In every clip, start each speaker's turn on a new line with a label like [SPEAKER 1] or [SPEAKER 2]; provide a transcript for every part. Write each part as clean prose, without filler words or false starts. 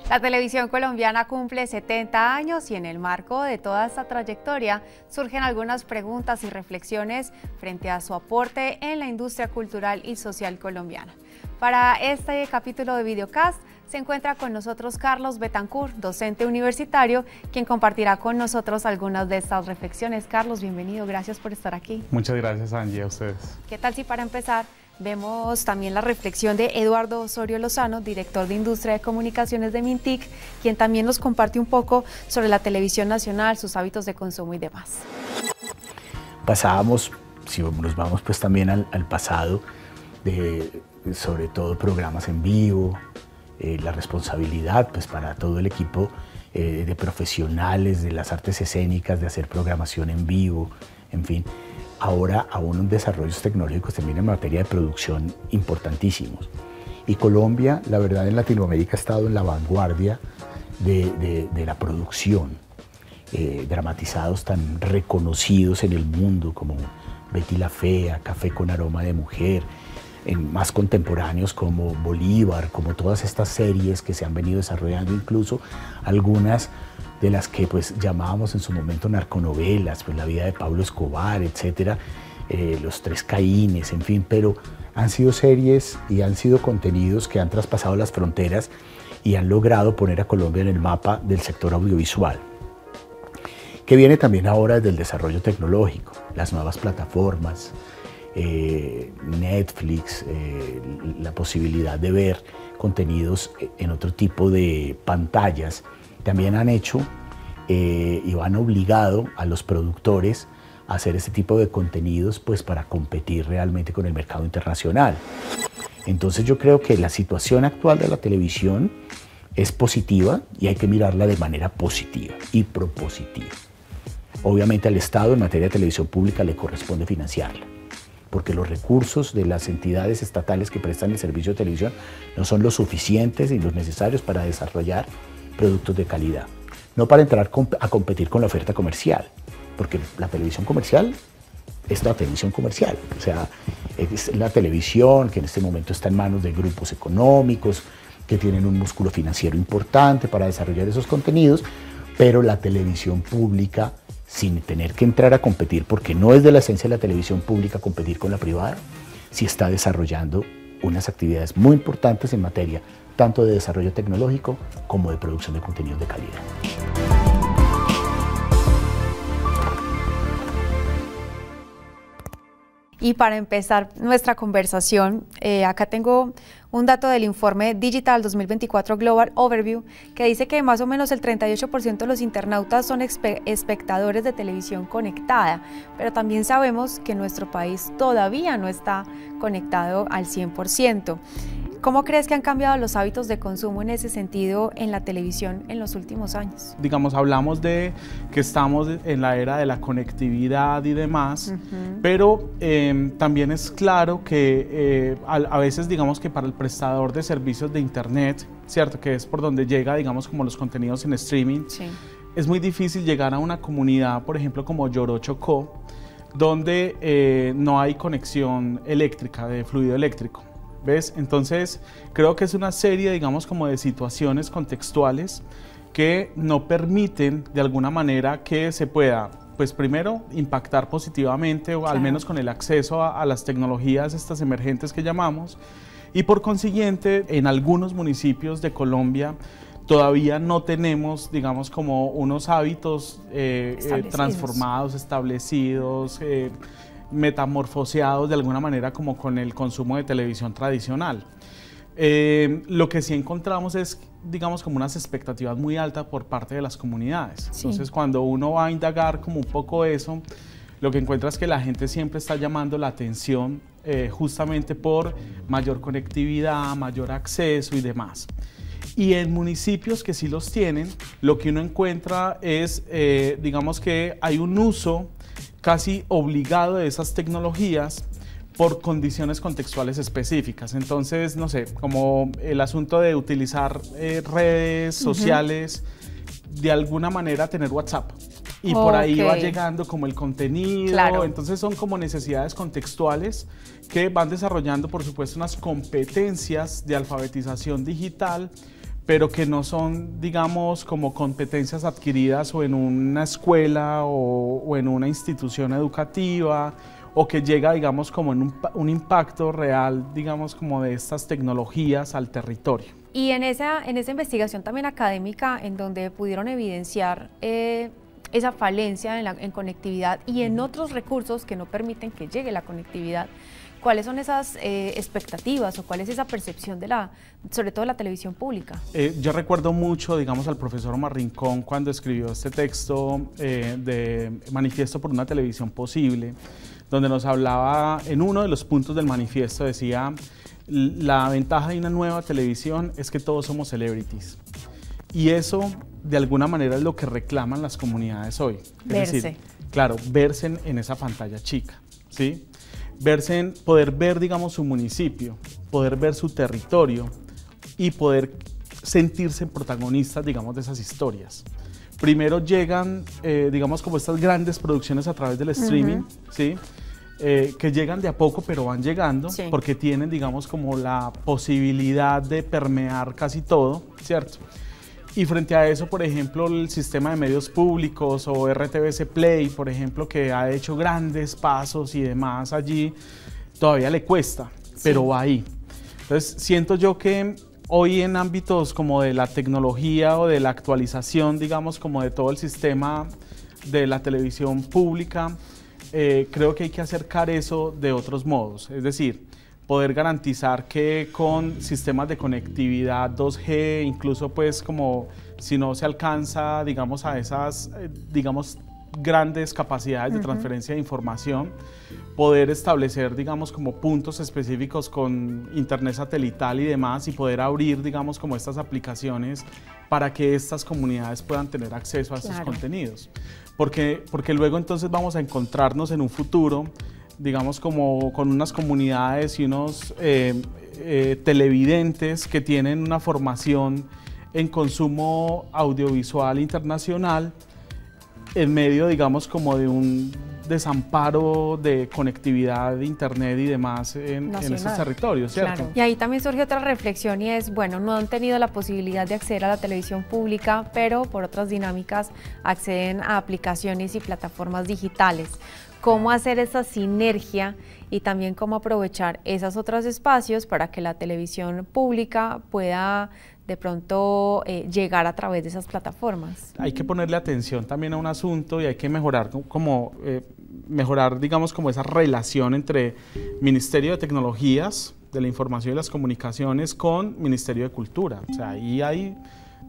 [SPEAKER 1] La televisión colombiana cumple 70 años y en el marco de toda esta trayectoria surgen algunas preguntas y reflexiones frente a su aporte en la industria cultural y social colombiana. Para este capítulo de Videocast se encuentra con nosotros Carlos Betancourt, docente universitario, quien compartirá con nosotros algunas de estas reflexiones. Carlos, bienvenido, gracias por estar aquí.
[SPEAKER 2] Muchas gracias, Angie, a ustedes.
[SPEAKER 1] ¿Qué tal si para empezar vemos también la reflexión de Eduardo Osorio Lozano, director de Industria de Comunicaciones de Mintic, quien también nos comparte un poco sobre la televisión nacional, sus hábitos de consumo y demás?
[SPEAKER 3] Pasábamos, si nos vamos pues también al pasado, sobre todo programas en vivo, la responsabilidad pues para todo el equipo de profesionales de las artes escénicas de hacer programación en vivo, en fin. Ahora aún desarrollos tecnológicos también en materia de producción importantísimos. Y Colombia, la verdad, en Latinoamérica ha estado en la vanguardia de la producción. Dramatizados tan reconocidos en el mundo como Betty la Fea, Café con aroma de mujer, más contemporáneos como Bolívar, como todas estas series que se han venido desarrollando, incluso algunas de las que pues llamábamos en su momento narconovelas, pues la vida de Pablo Escobar, etcétera, Los Tres Caínes, en fin, pero han sido series y han sido contenidos que han traspasado las fronteras y han logrado poner a Colombia en el mapa del sector audiovisual, que viene también ahora del desarrollo tecnológico, las nuevas plataformas, Netflix, la posibilidad de ver contenidos en otro tipo de pantallas, también han hecho y han obligado a los productores a hacer este tipo de contenidos pues para competir realmente con el mercado internacional. Entonces yo creo que la situación actual de la televisión es positiva y hay que mirarla de manera positiva y propositiva. Obviamente al Estado en materia de televisión pública le corresponde financiarla, porque los recursos de las entidades estatales que prestan el servicio de televisión no son los suficientes y los necesarios para desarrollar productos de calidad. No para entrar a competir con la oferta comercial, porque la televisión comercial es la televisión comercial. O sea, es la televisión que en este momento está en manos de grupos económicos que tienen un músculo financiero importante para desarrollar esos contenidos, pero la televisión pública, sin tener que entrar a competir, porque no es de la esencia de la televisión pública competir con la privada, sí está desarrollando unas actividades muy importantes en materia tanto de desarrollo tecnológico como de producción de contenidos de calidad.
[SPEAKER 1] Y para empezar nuestra conversación, acá tengo un dato del informe Digital 2024 Global Overview que dice que más o menos el 38% de los internautas son espectadores de televisión conectada, pero también sabemos que nuestro país todavía no está conectado al 100%. ¿Cómo crees que han cambiado los hábitos de consumo en ese sentido en la televisión en los últimos años?
[SPEAKER 2] Digamos, hablamos de que estamos en la era de la conectividad y demás, pero también es claro que a veces, digamos que para el prestador de servicios de Internet, ¿cierto? Que es por donde llega, digamos, como los contenidos en streaming, sí, es muy difícil llegar a una comunidad, por ejemplo, como Lloró Chocó, donde no hay conexión eléctrica, de fluido eléctrico. ¿Ves? Entonces creo que es una serie, digamos, como de situaciones contextuales que no permiten de alguna manera que se pueda, pues primero, impactar positivamente o al menos con el acceso a las tecnologías estas emergentes que llamamos, y por consiguiente en algunos municipios de Colombia todavía no tenemos, digamos, como unos hábitos transformados, establecidos, metamorfoseados de alguna manera como con el consumo de televisión tradicional. Lo que sí encontramos es, digamos, como unas expectativas muy altas por parte de las comunidades. Sí. Entonces, cuando uno va a indagar como un poco eso, lo que encuentra es que la gente siempre está llamando la atención justamente por mayor conectividad, mayor acceso y demás. Y en municipios que sí los tienen, lo que uno encuentra es, digamos que hay un uso casi obligado de esas tecnologías por condiciones contextuales específicas. Entonces, no sé, como el asunto de utilizar redes sociales, de alguna manera tener WhatsApp. Y por ahí va llegando como el contenido. Claro. Entonces son como necesidades contextuales que van desarrollando, por supuesto, unas competencias de alfabetización digital pero que no son, digamos, como competencias adquiridas o en una escuela o en una institución educativa, o que llega, digamos, como en un impacto real, digamos, como de estas tecnologías al territorio.
[SPEAKER 1] Y en esa investigación también académica, en donde pudieron evidenciar esa falencia en conectividad y en otros recursos que no permiten que llegue la conectividad, ¿cuáles son esas expectativas o cuál es esa percepción sobre todo de la televisión pública?
[SPEAKER 2] Yo recuerdo mucho, digamos, al profesor Omar Rincón cuando escribió este texto de Manifiesto por una televisión posible, donde nos hablaba, en uno de los puntos del manifiesto decía: la ventaja de una nueva televisión es que todos somos celebrities. Y eso, de alguna manera, es lo que reclaman las comunidades hoy.
[SPEAKER 1] Verse.
[SPEAKER 2] Es decir, claro, verse en esa pantalla chica, ¿sí? Verse poder ver, digamos, su municipio, poder ver su territorio y poder sentirse protagonistas, digamos, de esas historias. Primero llegan, digamos, como estas grandes producciones a través del streaming, ¿sí? Que llegan de a poco, pero van llegando, sí, porque tienen, digamos, como la posibilidad de permear casi todo, ¿cierto? Y frente a eso, por ejemplo, el sistema de medios públicos o RTBC Play, por ejemplo, que ha hecho grandes pasos y demás allí, todavía le cuesta, sí, pero va ahí. Entonces, siento yo que hoy en ámbitos como de la tecnología o de la actualización, digamos, como de todo el sistema de la televisión pública, creo que hay que acercar eso de otros modos, es decir, poder garantizar que con sistemas de conectividad 2G, incluso pues como si no se alcanza, digamos, a esas, digamos, grandes capacidades de transferencia de información, poder establecer, digamos, como puntos específicos con internet satelital y demás, y poder abrir, digamos, como estas aplicaciones para que estas comunidades puedan tener acceso a estos contenidos. Porque luego entonces vamos a encontrarnos en un futuro, digamos, como con unas comunidades y unos televidentes que tienen una formación en consumo audiovisual internacional en medio, digamos, como de un desamparo de conectividad de internet y demás en esos territorios, ¿cierto?
[SPEAKER 1] Claro. Y ahí también surge otra reflexión y es, bueno, no han tenido la posibilidad de acceder a la televisión pública, pero por otras dinámicas acceden a aplicaciones y plataformas digitales. Cómo hacer esa sinergia y también cómo aprovechar esos otros espacios para que la televisión pública pueda de pronto llegar a través de esas plataformas.
[SPEAKER 2] Hay que ponerle atención también a un asunto y hay que mejorar mejorar, digamos, como esa relación entre Ministerio de Tecnologías, de la Información y las Comunicaciones con Ministerio de Cultura. O sea, ahí hay,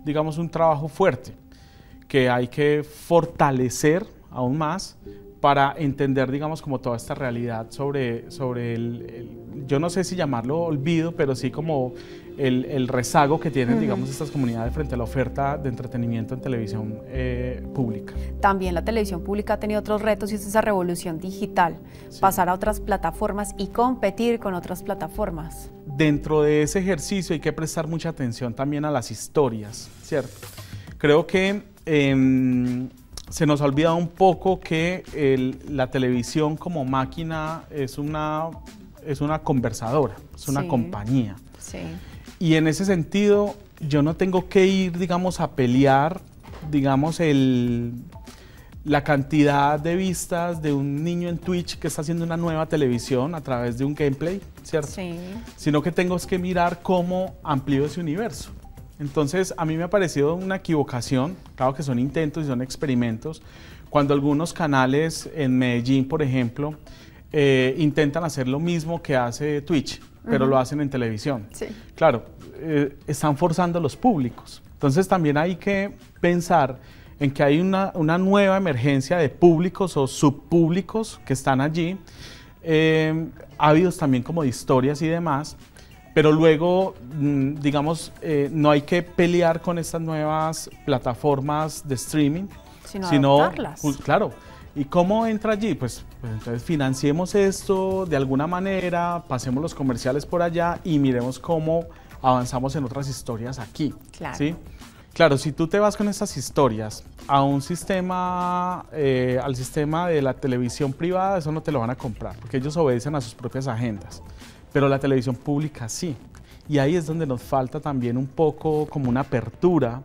[SPEAKER 2] digamos, un trabajo fuerte que hay que fortalecer aún más para entender, digamos, como toda esta realidad sobre yo no sé si llamarlo olvido, pero sí como el rezago que tienen, digamos, estas comunidades frente a la oferta de entretenimiento en televisión pública.
[SPEAKER 1] También la televisión pública ha tenido otros retos y es esa revolución digital, sí, pasar a otras plataformas y competir con otras plataformas.
[SPEAKER 2] Dentro de ese ejercicio hay que prestar mucha atención también a las historias, ¿cierto? Creo que se nos ha olvidado un poco que la televisión como máquina es una conversadora, es una compañía. Sí. Y en ese sentido, yo no tengo que ir, digamos, a pelear, digamos, la cantidad de vistas de un niño en Twitch que está haciendo una nueva televisión a través de un gameplay, ¿cierto? Sí. Sino que tengo que mirar cómo amplío ese universo. Entonces, a mí me ha parecido una equivocación, claro que son intentos y son experimentos, cuando algunos canales en Medellín, por ejemplo, intentan hacer lo mismo que hace Twitch, pero lo hacen en televisión. Sí. Claro, están forzando a los públicos. Entonces, también hay que pensar en que hay una nueva emergencia de públicos o subpúblicos que están allí, ávidos también como de historias y demás. Pero luego, digamos, no hay que pelear con estas nuevas plataformas de streaming, sino adaptarlas. Claro. ¿Y cómo entra allí? Pues entonces financiemos esto de alguna manera, pasemos los comerciales por allá y miremos cómo avanzamos en otras historias aquí. Claro. ¿Sí? Claro, si tú te vas con estas historias a un sistema, al sistema de la televisión privada, eso no te lo van a comprar, porque ellos obedecen a sus propias agendas. Pero la televisión pública sí. y ahí es donde nos falta también un poco como una apertura,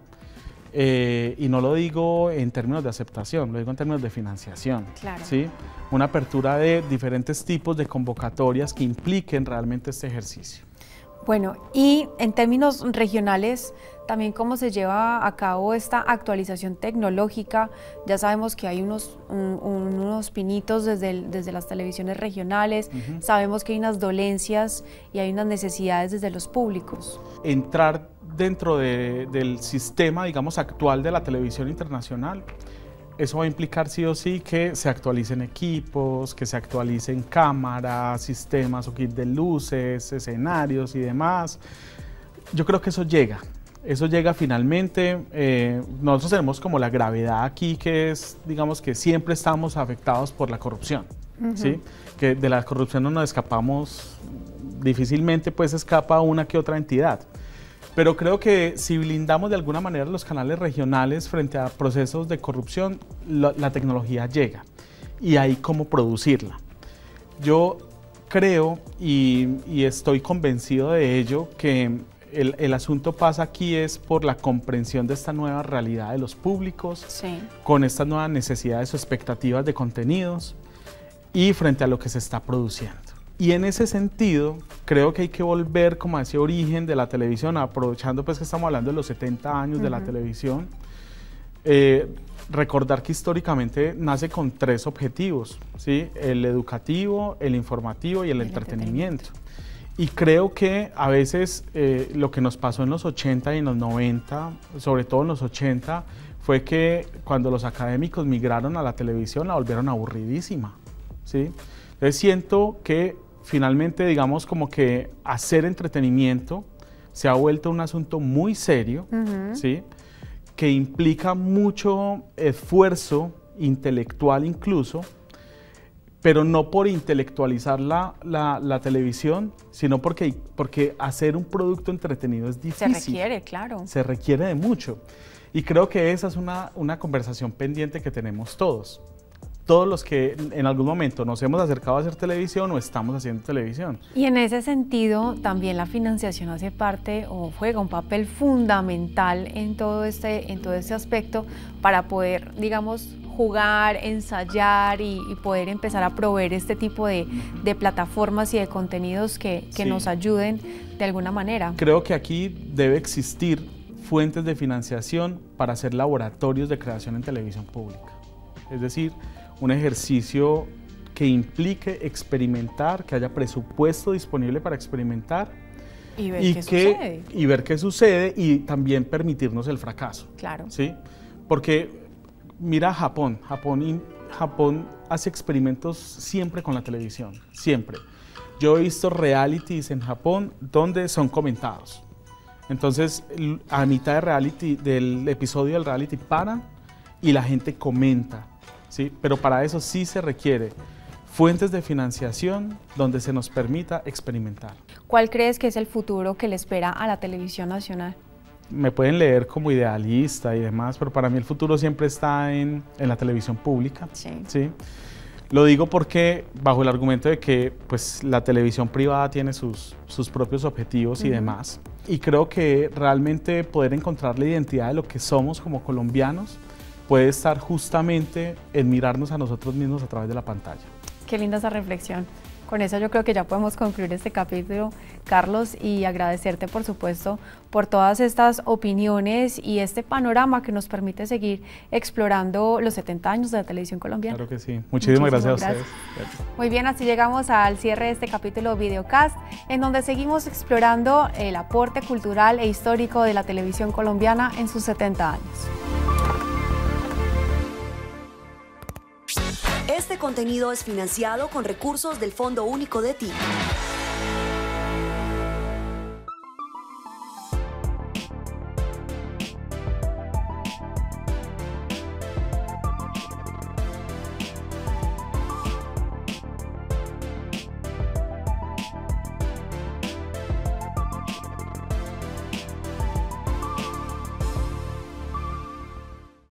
[SPEAKER 2] y no lo digo en términos de aceptación, lo digo en términos de financiación,
[SPEAKER 1] claro.
[SPEAKER 2] ¿sí? Una apertura de diferentes tipos de convocatorias que impliquen realmente este ejercicio.
[SPEAKER 1] Bueno, y en términos regionales, también cómo se lleva a cabo esta actualización tecnológica. Ya sabemos que hay unos pinitos desde las televisiones regionales, sabemos que hay unas dolencias y hay unas necesidades desde los públicos.
[SPEAKER 2] Entrar dentro del sistema, digamos, actual de la televisión internacional, eso va a implicar sí o sí que se actualicen equipos, que se actualicen cámaras, sistemas o kit de luces, escenarios y demás. Yo creo que eso llega finalmente. Nosotros tenemos como la gravedad aquí, que es, digamos, que siempre estamos afectados por la corrupción, ¿sí? Que de la corrupción no nos escapamos, difícilmente pues escapa una que otra entidad. Pero creo que si blindamos de alguna manera los canales regionales frente a procesos de corrupción, la tecnología llega y hay cómo producirla. Yo creo y estoy convencido de ello que el asunto pasa aquí es por la comprensión de esta nueva realidad de los públicos,
[SPEAKER 1] sí,
[SPEAKER 2] con estas nuevas necesidades o expectativas de contenidos y frente a lo que se está produciendo. Y en ese sentido, creo que hay que volver como a ese origen de la televisión, aprovechando pues que estamos hablando de los 70 años de la televisión, recordar que históricamente nace con 3 objetivos, ¿sí? El educativo, el informativo y el entretenimiento. Y creo que a veces lo que nos pasó en los 80 y en los 90, sobre todo en los 80, fue que cuando los académicos migraron a la televisión la volvieron aburridísima, ¿sí? Entonces siento que finalmente, digamos, como que hacer entretenimiento se ha vuelto un asunto muy serio, ¿sí? Que implica mucho esfuerzo intelectual incluso, pero no por intelectualizar la televisión, sino porque hacer un producto entretenido es difícil.
[SPEAKER 1] Se requiere, claro.
[SPEAKER 2] Se requiere de mucho. Y creo que esa es una conversación pendiente que tenemos todos. Todos los que en algún momento nos hemos acercado a hacer televisión o estamos haciendo televisión.
[SPEAKER 1] Y en ese sentido, también la financiación hace parte o juega un papel fundamental en todo este aspecto para poder, digamos, jugar, ensayar y poder empezar a proveer este tipo de plataformas y de contenidos que sí, nos ayuden de alguna manera.
[SPEAKER 2] Creo que aquí debe existir fuentes de financiación para hacer laboratorios de creación en televisión pública. Es decir, un ejercicio que implique experimentar, que haya presupuesto disponible para experimentar
[SPEAKER 1] y ver qué sucede
[SPEAKER 2] y también permitirnos el fracaso.
[SPEAKER 1] Claro.
[SPEAKER 2] ¿Sí? Porque mira Japón hace experimentos siempre con la televisión, siempre. Yo he visto realities en Japón donde son comentados. Entonces, a mitad del episodio del reality paran y la gente comenta. ¿Sí? Pero para eso sí se requiere fuentes de financiación donde se nos permita experimentar.
[SPEAKER 1] ¿Cuál crees que es el futuro que le espera a la televisión nacional?
[SPEAKER 2] Me pueden leer como idealista y demás, pero para mí el futuro siempre está en la televisión pública.
[SPEAKER 1] Sí.
[SPEAKER 2] ¿Sí? Lo digo porque bajo el argumento de que pues, la televisión privada tiene sus propios objetivos y demás. Y creo que realmente poder encontrar la identidad de lo que somos como colombianos puede estar justamente en mirarnos a nosotros mismos a través de la pantalla.
[SPEAKER 1] Qué linda esa reflexión. Con eso yo creo que ya podemos concluir este capítulo, Carlos, y agradecerte, por supuesto, por todas estas opiniones y este panorama que nos permite seguir explorando los 70 años de la televisión colombiana.
[SPEAKER 2] Claro que sí. Muchísimas gracias a ustedes.
[SPEAKER 1] Muy bien, así llegamos al cierre de este capítulo Videocast, en donde seguimos explorando el aporte cultural e histórico de la televisión colombiana en sus 70 años.
[SPEAKER 4] Este contenido es financiado con recursos del Fondo Único de TIC.